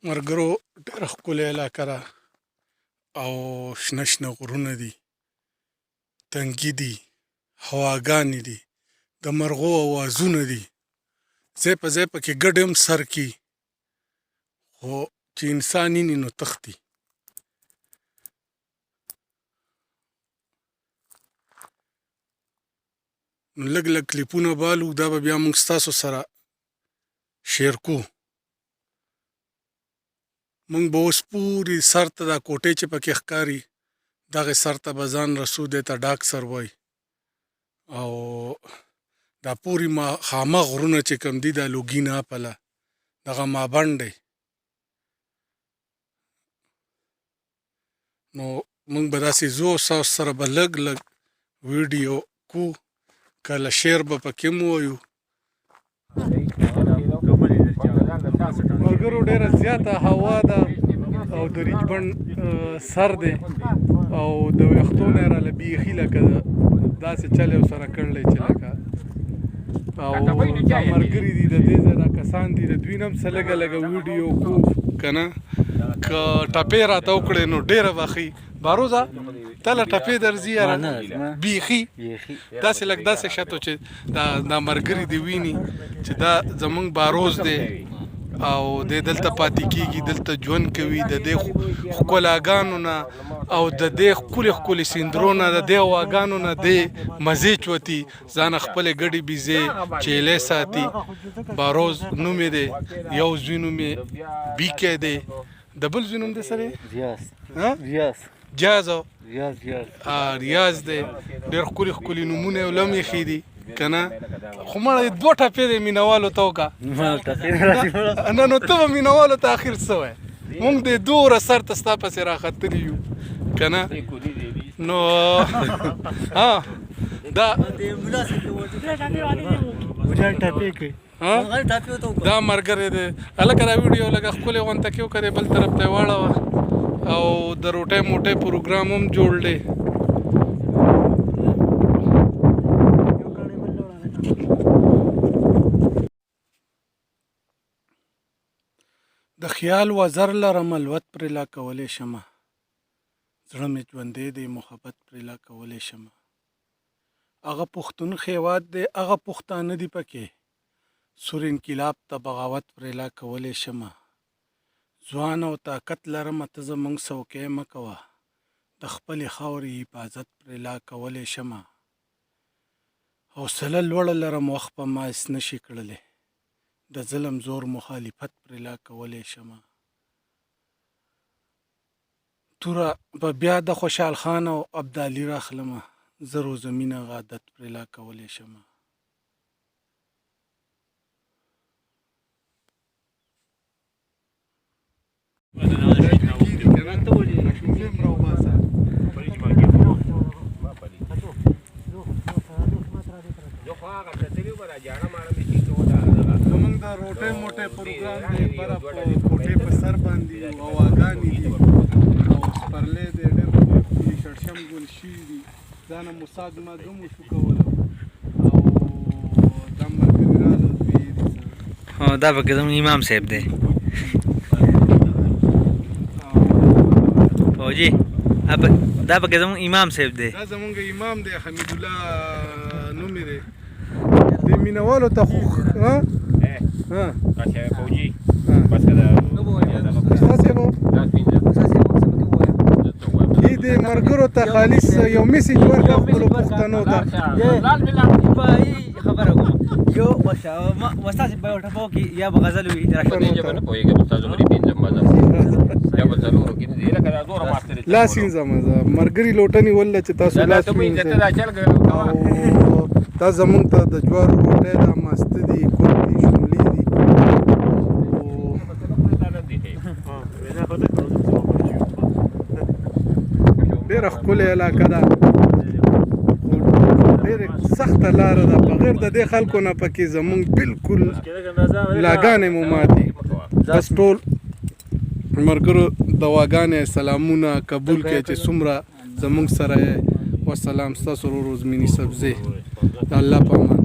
مرګرو ډېره ښکلې علاقه ده او شنه شنه غرونه دي، تنګي دي، هواګانې دي، د مرغو اوازونه دي، ځای په ځای پکې ګډ هم سر کي، خو چې انسان ویني نو تښتي. نو لږ لږ کلیپونه بالو، دا به بیا موږ ستاسو سره شیر کوو. موږ به اوس پورې سر ته دا کوټې چې پکې ښکاري دغې سر ته به ځان رسو، دې ته ډاک سر وایي. او دا پورې خامه غرونه چې کوم دي دا لوګي نه پله دغه مابڼ دی. نو موږ به داسې ځو، ستاسو سره به لږ لږ ویډیو کوو، کله شیر به پکې هم ووایو. ملګرو ډېره زیاته هوا ده او د ریچبڼ سر دی او د ویښتو نه یې راله بیخي لکه داسې چل یې ورسره کړلی چې لکه او دا ملګري دي، د دې ځای دا کسان دي، د دوی نه هم څه لږه لږه ویډیو کوو که نه. که ټپې راته وکړې نو ډېره به ښي. باروزه تله ټپې درځي یاره بیخي داسې لږ داسې شته چې دا ملګري دې ویني چې دا زموږ باروز دی او دی دلته پاتې کېږي، دلته ژوند کوي، د دې ښکلاګانو نه او د دې ښکلي ښکلي سیندرو نه، د دې هواګانو نه دی مزې چوتي، ځانه خپلې ګډې بیزې چیلې ساتي. باروز نوم یې دی، یو زوی نوم یې بیکی دی، د بل زوی نوم دی سره جاز او ریاض دی. ډېر ښکلي ښکلي نومونه یې ولم ایښي دي که نه. خو مړه دوه ټپې دی مینهوالو ته وکړه. نه نو ته به مینهوالو ته اخر څه وایې؟ موږ دې دومره سر ته ستا پسې راختلي یو که نه. نو دا دا ملګری دی هلکه دا ویډیو لږه ښکلې غونته کې وکړې، بل طرف ته یې واړوه او د روټۍ موټۍ پروګرام هم جوړ دی. د خیال وزر لرم الوت پرې لا کولی شمه، زړه مې ژوندی دی محبت پرې لا کولی شمه. هغه پښتون هېواد دی، هغه پښتانه دي پکې، سور انقلاب ته بغاوت پرې لا کولی شمه. ځوان او طاقت لرمه ته زموږ څوکۍ مه کوه، د خپلې خاورې حفاظت پرې لا کولی شمه. حوصله لوړه لرم وخت به ما هېڅ نشي کړلی، د ظلم زور مخالفت پرې لا کولی شمه. توره به بیا د خوشحال خان او ابدالي راخلمه، زر و زمینه عادت پرې لا کولی شمه. زموږ د روټۍ موټۍ پروګرام دی، بره په کوټې په سر باندې هواګانې دي او سپرلی دی، ډېر ښکلي شړشم ګل شوي دي، ځانه موساد ماده مو شو کولی او دا ملګري راغله دوی یې دي. دا پکې زموږ امام صاحب دی فوجي، دا پکې زموږ امام صاحب دی، دا زموږ امام دی، حمید الله نوم یې دی. دې مینهوالو ته خو دې ملګرو ته خالص یو میسیج ورکړه خپلو پښتنو ته. خبره کوم یو وستاسې به یو ټپه وکړي یا به غزل وي لاس وینځم زه ملګري لوټنې وله چې تاسو لاس وینځئ. دا زموږ ته د جوارو روټۍ ده، ماسته دي، کور دي، شملې دي. ډېره ښکلې علاقه ده، ډېرې سخته لاره ده، بغیر د دې خلکو نه پکې زموږ بالکل لاګانې مو ماتي. بس ټول ملګرو دواګانې سلامونه قبول کړئ چې څومره زموږ سره یې. والسلام، ستاسو ورور عزمیني سبزی، د الله په امان.